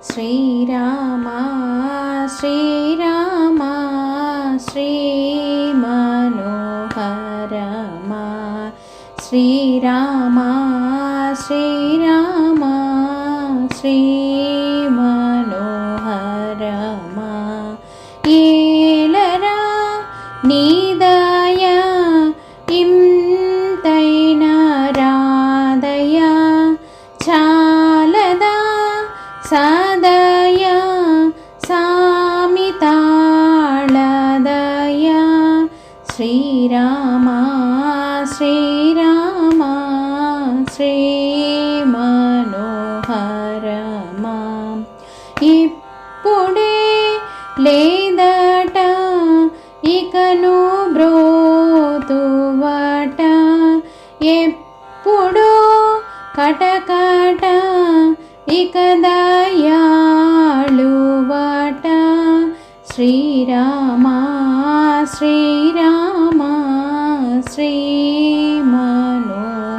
శ్రీరామ శ్రీరామ శ్రీమనోహరమా శ్రీరామ శ్రీరామ శ్రీమనోహరమా ఏలరా నీదయ ఇంతైన రాధయ చాలదా సదయ సామితాళదయ శ్రీరామ శ్రీరామ శ్రీమనోహరమా ఇప్పుడే లేదట ఇకను బ్రోతువట ఎప్పుడో కటకట ఇక దయాళువట శ్రీరామ శ్రీరామ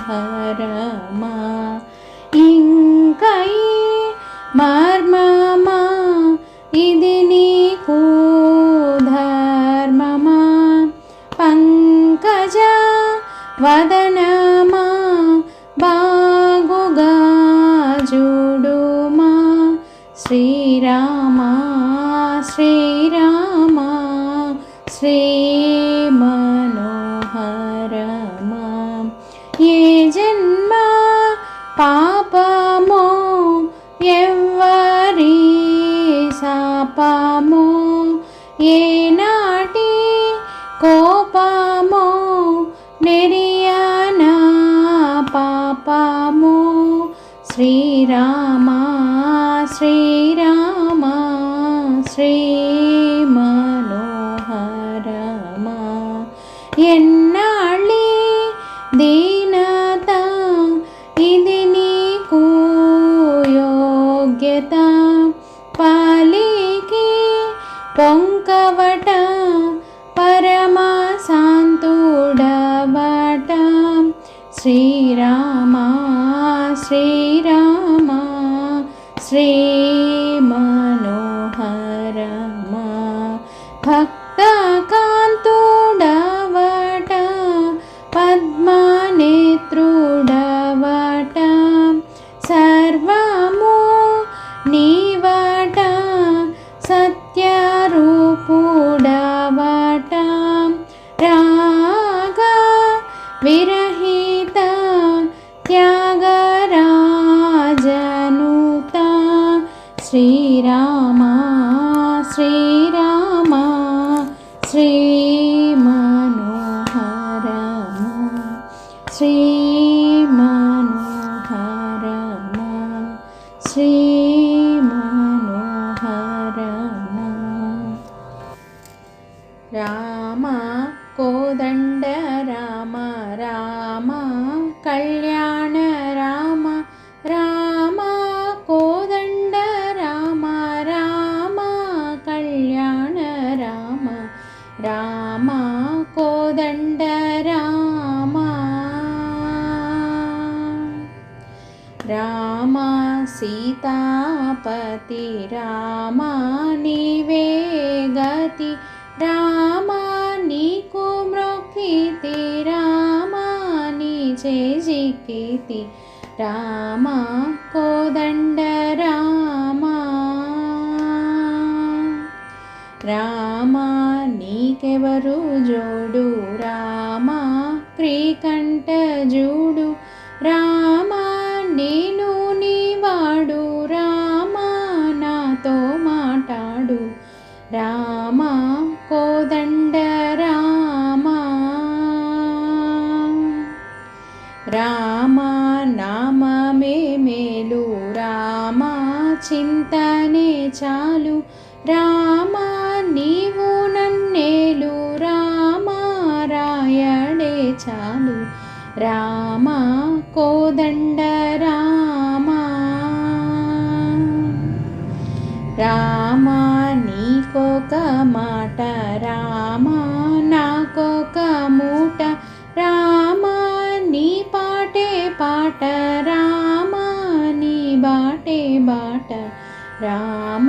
శ్రీమనోహరమా ఇంకై మర్మమా ఇది నీకు ధర్మమా పంకజ వదనమా బాగుగా చూడుమా శ్రీరామ శ్రీరామ శ్రీమనోహరమా ఏ జన్మ పాపమో ఎవ్వరి శాపమో ఏనాటి కోపమో నెరియన పాపమో శ్రీరామ శ్రీరామ శ్రీమనోహరమా ఎన్నాళ్ళి దీనత ఇది నీకు యోగ్యత పలికి పొంకవట పరమ శాంతుడవట శ్రీరామ శ్రీరామ శ్రీమనోహరమా భక్త కాంతుడవట పద్మనేత్రుడవట సర్వము నీవట సత్యరూపుడవట రాగ విరహిత త్యాగరాజనుత శ్రీరామ శ్రీరామ శ్రీమనోహరమా శ్రీమనోహరమా శ్రీమనోహరమా రామ కోదండ రామ రామ కళ్యాణ రామ రామ కోదండ రామ రామ కళ్యాణ రామ రామ కోదండ రామ రామ సీతాపతి రామ నీవే గతి రామ నీకు మ్రొక్కితి రామ నీ చేజిక్కితి రామ కోదండ రామ రామ నీకెవరు జోడు రామ క్రీకంఠ జూడు రామ నేను నీవాడు రామ నాతో మాటాడు రామ కోదండ రామ రామ నామమే మేలు రామ చింతనే చాలు రామ నీవు నన్నేలు రామ రాయడే చాలు రామ కోదండ రామ రామ నీకొక మాట రామ నాకొక మూట రామ నీ పాటే పాట రామ నీ బాటే బాట రామ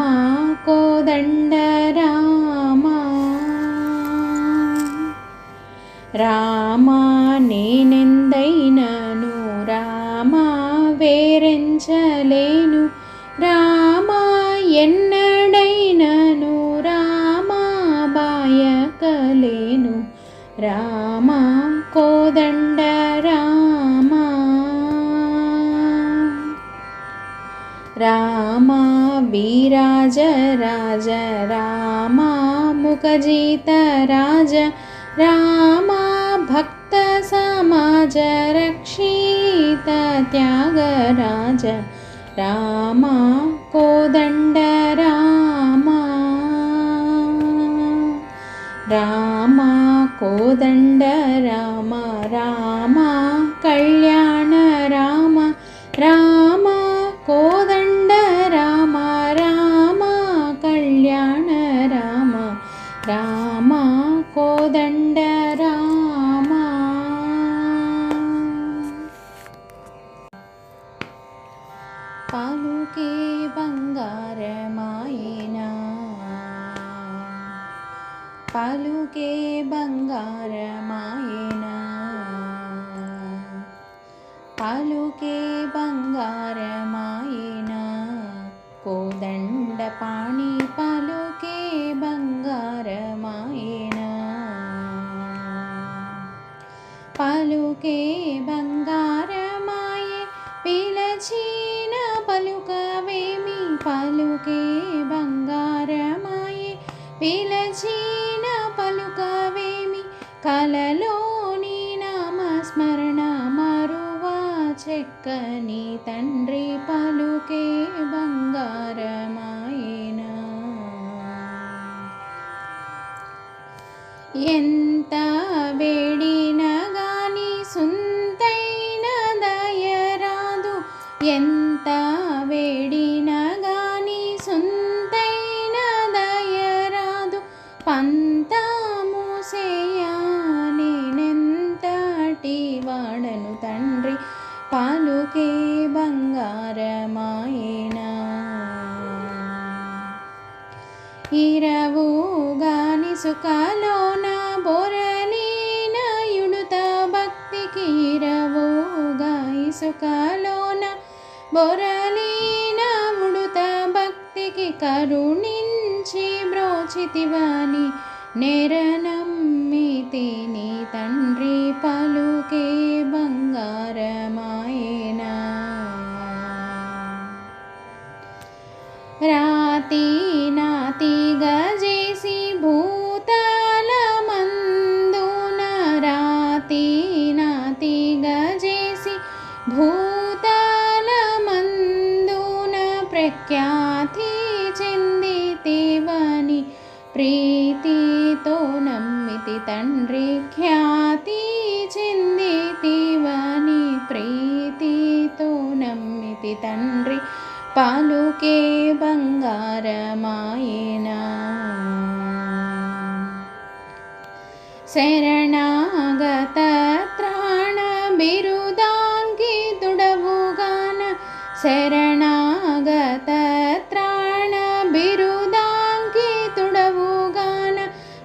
కోదండ రామ రామ నేనెందైనను రామ వేరెంచలేను రామ ఎన్నడైనను రామ బాయకలేను రామ కోదండ రామ రామ వీరాజ రాజ రామ ముఖజిత రాజ రామ భక్త సమాజ రక్షిత త్యాగరాజ రామ కోదండ రామ రామ కోదండ రామ రామ కళ్యాణ రామ రామ కోదండ రామ రామ కళ్యాణ రామ రామ కోదండ రామ పలుకే బంగారమాయనా పలుకే బంగారమాయనా పలుకే బంగారమాయనా కోదండ పాణి పలుకే బంగారమాయనా పలుకే బంగారమాయే పిలచిన పలుకవేమి పలుకే బంగారమాయే పిలచిన పలుకవేమి కలలోని నామస్మరణ మరువా చెక్కని తండ్రి పలుకే బంగారమాయనా ఎంత వేడినా గాని సుంతైన దయరాదు ఎంత వేడినా గాని సుంతైన దయరాదు పంతము నేనెంతటి వాడను తండ్రి పలుకే బంగారమాయనా ఇరవు గాని సుఖలోన బొరలిన యుడుత భక్తికి ఇరవుగా ఇసుకలోన బొరలిన ఉడుత భక్తికి కరుణించి బ్రోచితివాని నెరనమ్మితిని తండ్రి పలుకే బంగారమాయనా రాతి నాతి గజేసి భూతాల మందున రాతి నాతి గజేసి భూతాల మందున ప్రఖ్యాతి చెందితివని ప్రీతితో నమ్మితి తండ్రి ఖ్యాతి చెందితివని ప్రీతితో నమ్మితి తండ్రి పలుకే బంగారమాయనా శరణాగత త్రాణ బిరుదాంకితుడవుగాన శరణాగత త్రాణ బిరుదాంకితుడవుగాన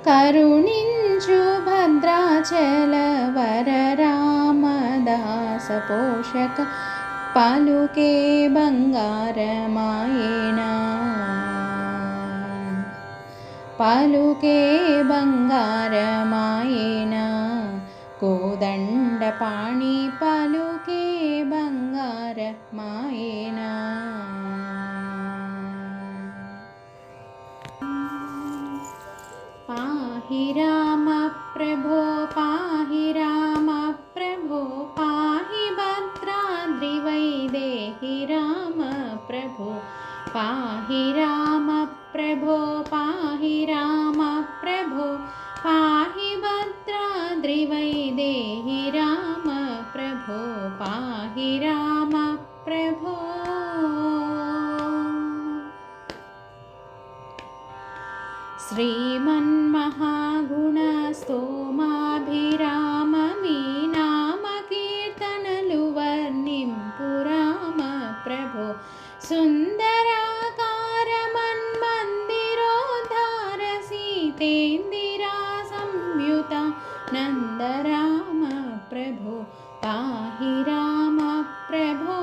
కరుణించు భద్రాచల వర రామదాస పోషక పలుకే బంగారమాయనా పలుకే బంగారమాయనా కోదండ పాణి పలుకే బంగారమాయనా పాహి రామ ప్రభో పాహి రామ ప్రభో పాహి భద్రాద్రి వైదేహి రామ ప్రభో పాహి రామ ప్రభో పాహి రామ ప్రభో పాహి భద్రాద్రి వైదేహి రామ ప్రభో పాహి రామ ప్రభో శ్రీమన్మహాగుణస్తోమాభిరామ మీ నామ కీర్తనలు వర్ణింపు రామ ప్రభో సుందరాకార मन्मन्दिरोद्धार सीतेन्दिरा संयुता नन्द राम प्रभो पाहि राम प्रभो।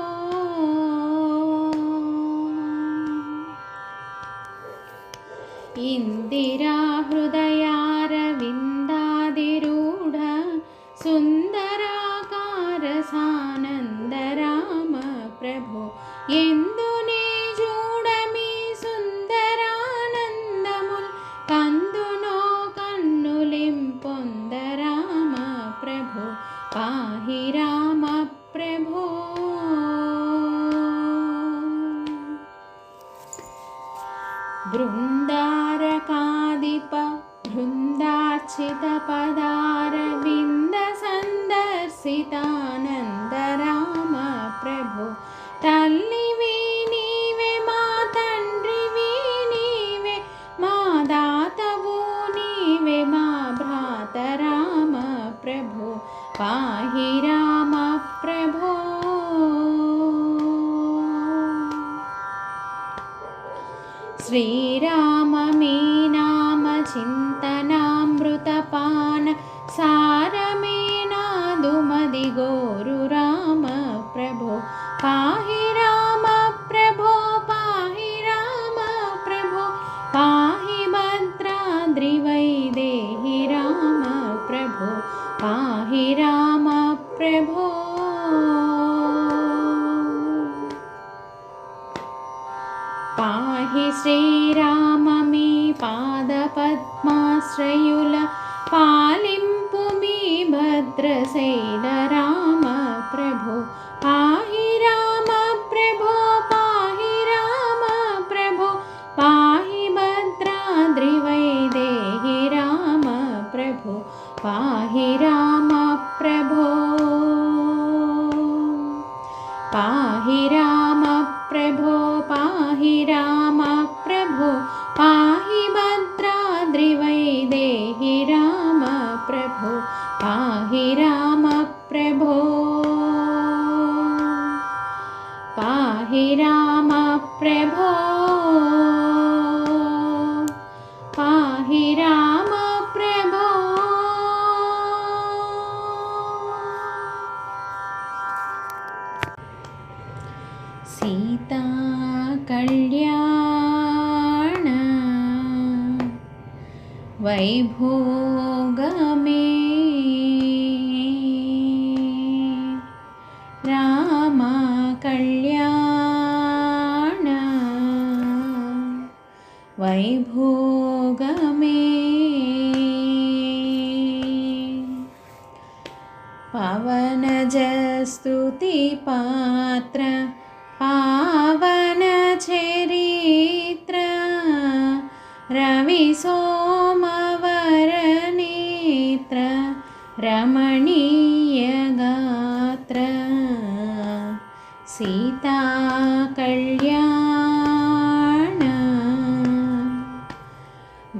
इंदिरा हृदयारविन्दादिरूढ सुन्दराकार सानन्द राम प्रभो ఎందునే చూడమి సుందరానందముల్ కందునో కన్నులింపొంద రామ ప్రభో పాహి రామ ప్రభో। బృందారకాదిప బృందార్చిత పదారవింద సందర్శితానంద రామ ప్రభో తల్లివి నీవే మా తండ్రివి నీవే మా దాతవు నీవే మా భ్రాత రామ ప్రభో పాహి రామ ప్రభో। శ్రీరామ మీ నామ చింతనామృతపాన సారమే నాదు మది గోరు రామ ప్రభో పాహి రామ ప్రభో పాహి రామ ప్రభో పాహి భద్రాద్రి వైదేహి రామ ప్రభో పాహి రామ ప్రభో। పాహి శ్రీరామ మీ పాదపద్మాశ్రయుల పాలింపు మీ భద్రశైల రామ ప్రభో పాహి రామ ప్రభో పాహి రామ ప్రభో పాహి భద్రాద్రి వైదేహి రామ ప్రభో పాహి రామ ప్రభో పాహి రామ ప్రభో పాహి రామ ప్రభో పాహి భద్రాద్రి వైదేహి రామ ప్రభో పాహి రామ ప్రభో పాహి రామ ప్రభో పాహి రామ ప్రభో। సీతా కళ్యాణ వైభోగమే రామ కళ్యాణ వైభోగమే పవనజ స్తుతి పాత్ర పావన చరిత్ర రవి సోమవర నేత్ర రమణీయ గాత్ర సీతా కళ్యాణ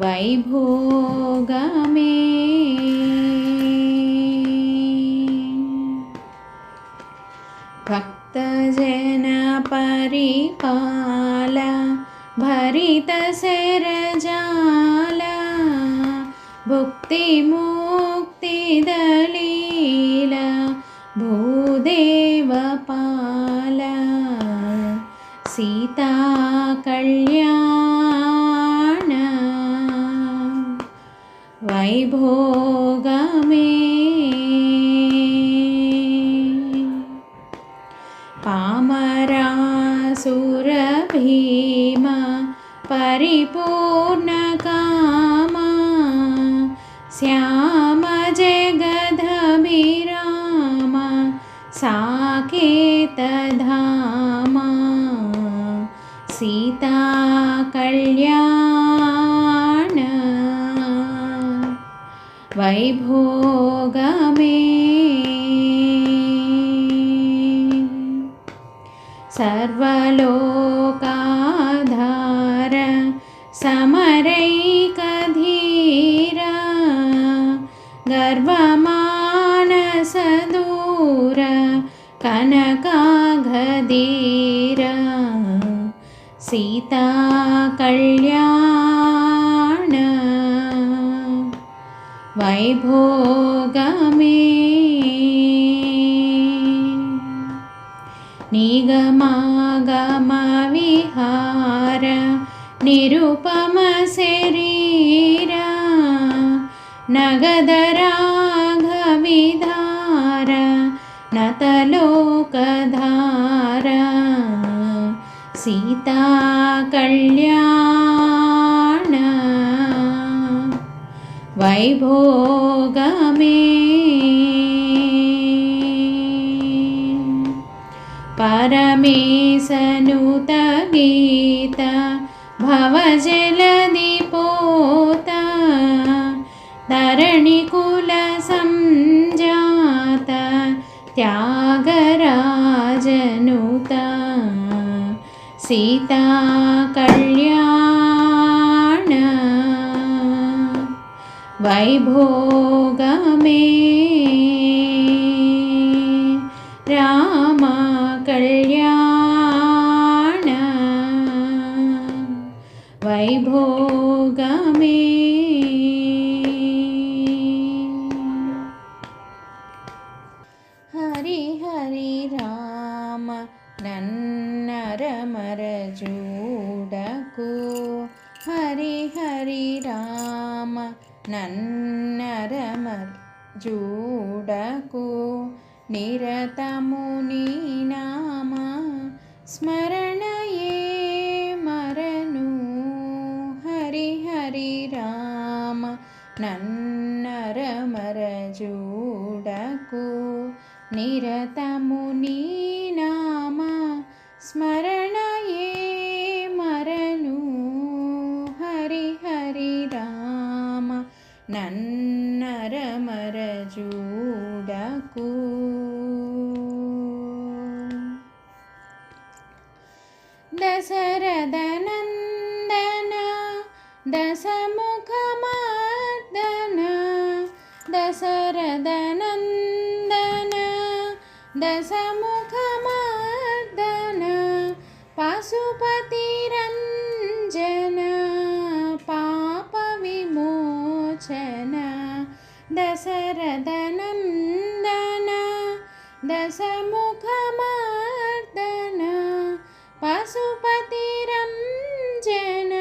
వైభోగమే భక్తజన పరిపాల భరిత శరజాల భుక్తి ముక్తి దలీల భూదేవ పాల సీతా కళ్యాణ వైభోగమే పామరాసుర భీమ పరిపూర్ణ కామ శ్యామ జగదభిరామ సాకేత ధామ సీతా కళ్యాణ వైభోగమే सर्वलोकाधार समरैकधीर गर्वमानसदूर कनकाघधीर సీతా కళ్యాణ వైభోగమే నిగమాగమ విహార నిరుపమ శరీర నగదరాఘవిధార నతలోకధార సీతా కళ్యాణ వైభోగమే పరమేశనుత గీత భవజలదిపోత ధరణికుల సంజాత త్యాగరాజనుత సీతా కళ్యాణ వైభోగమే రామ కళ్యాణ వైభోగమే హరి హరి రామ నన్నరమర జూడకు హరి హరి రామ నన్నరమర జూడకు నిరతము నీ నామ స్మరణయే మరను హరి హరి రామ నన్నరమర జూడకు నిరతము నీ నామ స్మరణయే మరను హరి హరి రామ నన్నరమర జూడకు దశరథనందన దశముఖమర్దన దశరథనందన దశముఖమర్దన పశుపతి రంజన పాప విమోచన దశరథనందన దశముఖమర్దన పశుపతి రంజన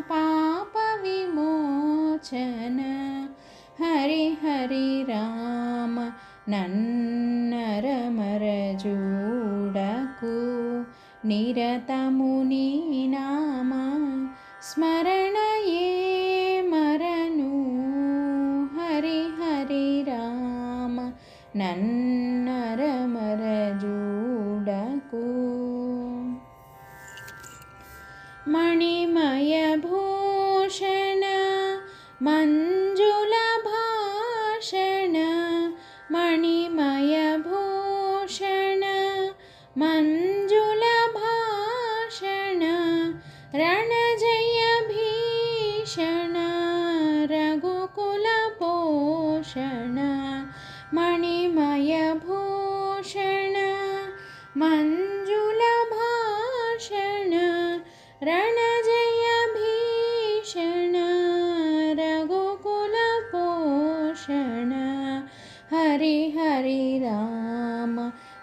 పాప విమోచన హరి హరి రామ నన్నరమర జూడకు నిరతము నీ నామ స్మరణయే మరను హరి హరి రామ నన్నరమర జూడకు మణిమయ భూషణ మంజుల భాషణ మణిమయ భూషణ మంజుల భాషణ రణజయ భీషణ రఘుకుల పోషణ మణిమయ భూషణ మంజుల భాషణ రణజయ భీషణ రఘుకుల పోషణ హరి హరి రామ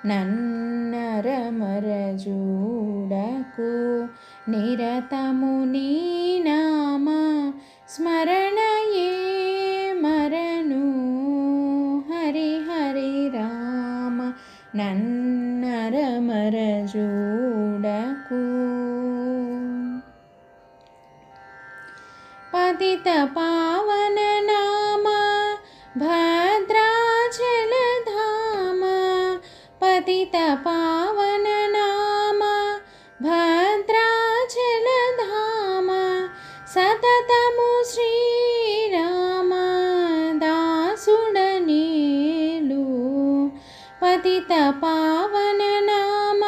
నన్నరమర జూడకు నిరతము నీ నామ స్మరణయే మరను హరి హరి రామ నన్నరమర జూడకు పతిత పావన నామ భద్రాచల ధామ పతిత పావన నామ భద్రాచల ధామ సతతము శ్రీరామ దాసుడనేలు పతిత పావన నామ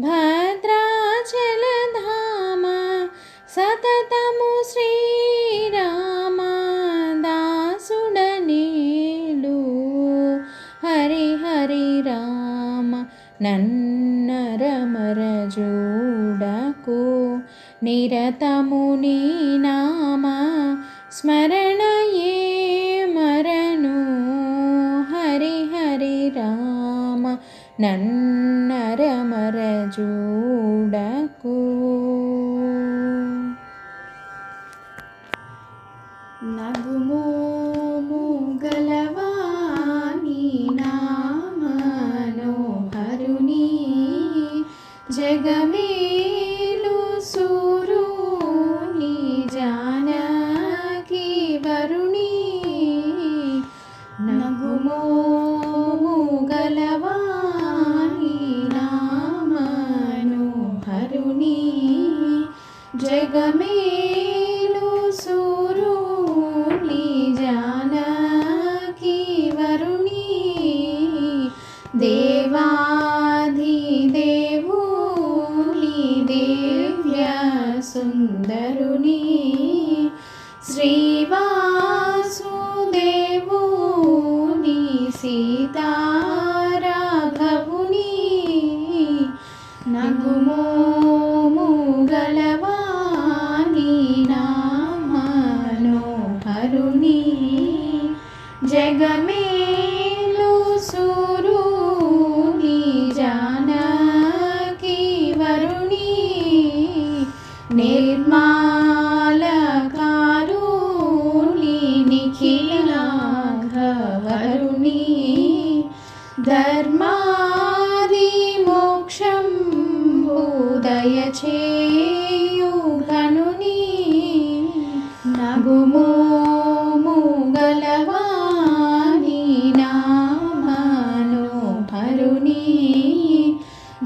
భద్రాచల ధామ సతతము శ్రీరామ దాసుడనేలు హరి హరి రామ నన్నరమర జూ చూడకు నిరతము నీ నామ స్మరణయే మరను హరి హరి రామ నన్నరమర చూడకు నగుమోము గలవాని నామనో హరుని జగమేలు సూరుని జానకి వరుణి నగుమోము గలవాని నామనో హరుని జగమేలు సూరుని జానకి వరుణి దేవాధిదేవుని దివ్య సుందరుని శ్రీవాసుదేవుని సీతారాఘవుని నగుమోము గలవాని నామనో హరుని జగమేలు సూరుని జానకి వరుణి నిర్మలకారుని నిఖిలాఘవరుణి ధర్మాది మోక్షం దయచేయు గనుని నగుమోము గలవాని నామనో హరుని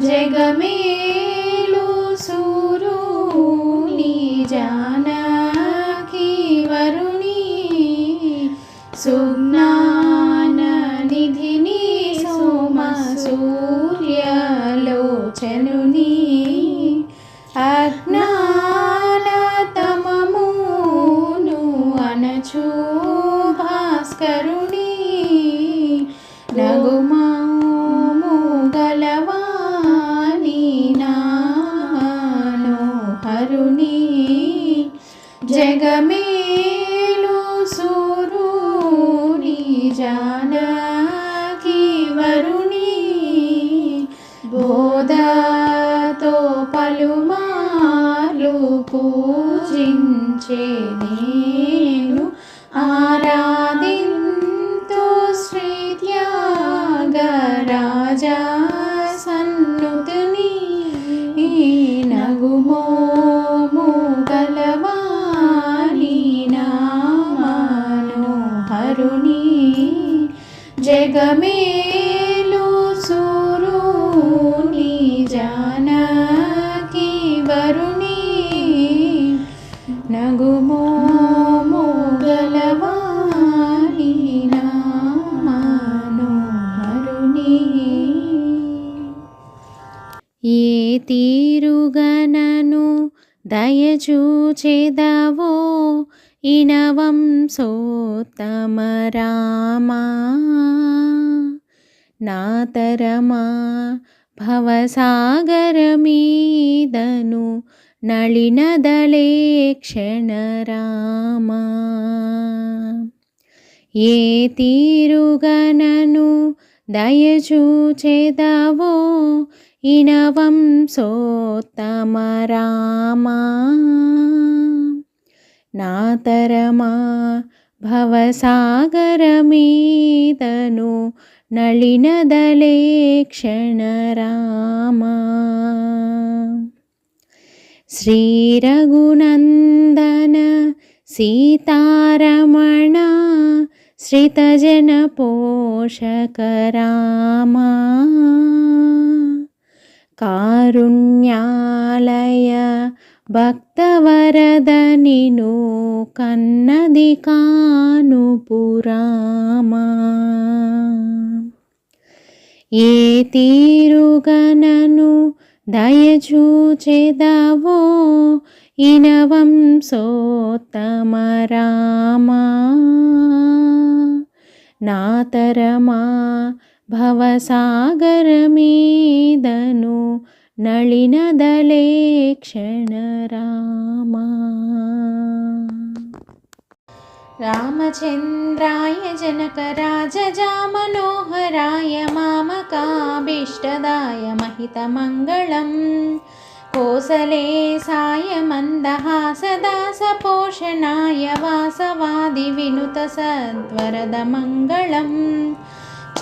జగమేలు సూరుని జానకి వరుణి సుజ్ఞాన నిధిని సోమ సూర్యలోచనుని అజ్ఞానతమమును అనచు భాస్కరుని నగుమోము గలవాని నామనో హరుని జగమేలు సూరుని జానకి వరుణి బోధతో పలుమార్లు పూజించే నేను ఆరాధింతు శ్రీ త్యాగరాజా సన్నుతుని నగుమోము గలవాని నామనో హరుని జగమేలు సూరుని జానకి వరుణి నగుమోము గలవాని నామనో హరుని ఏ తీరుగనను దయచూచెదవో ఇనవంశోత్తమ రామా నాతరమా భవసాగరమీదను నళినదళే క్షణ రామా ఏ తీరుగనను దయచూచెదవో ఇనవంశోత్తమ రామా నాతరమా భవసాగరమీదను నళినదళే క్షణ రామా శ్రీరఘునందన సీతారమణ శ్రితజన పోషక రామా కారుణ్యాలయ భక్తవరద నిను కన్నది కానుపురామా ఏ తీరుగనను దయచూచెదవో ఇనవంశోత్తమ రామా నాతరమా భవసాగరమీదను నళినదలేక్షణ రామ. రామచంద్రాయ జనకరాజామనోహరాయ మామకాభీష్టదాయ మహితమంగళం. కోసలేశాయ మందహాసదాసపోషణాయ వాసవాదివినుతసద్వరదమంగళం.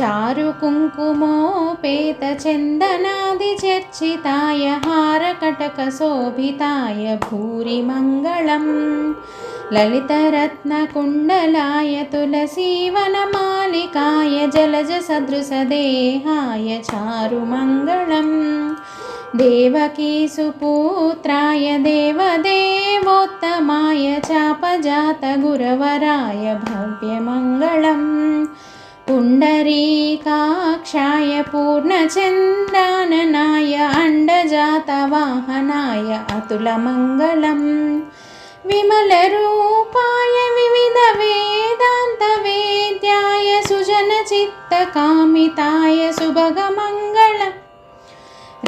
చారుకుంకుమోపేతచन्दనాదిచర్చితాయ हारकटकशोभिताय भूरिमङ्गलम्. ललितरत्नकुण्डलाय तुलसीवनमालिकाय जलजसदृशदेहाय चारुमङ्गलम्. देवकीसुपुत्राय देवदेवोत्तमाय चापजातगुरवराय भव्यमङ्गलम्. पुण्डरीकाक्षाय पूर्णचन्द्राननाय अण्डजातवाहनाय अतुलमङ्गलम्. विमलरूपाय विविधवेदान्तवेद्याय सुजनचित्तकामिताय सुभगमङ्गलम्.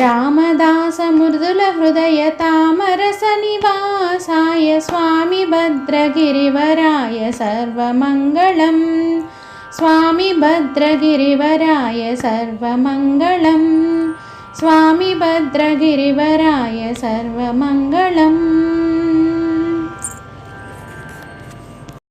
रामदासमृदुलहृदय तामरसनिवासाय स्वामी भद्रगिरिवराय सर्वमङ्गलम्. स्वामी भद्रगिरिवराय सर्वमङ्गलम्. स्वामी भद्रगिरिवराय सर्वमङ्गलम्.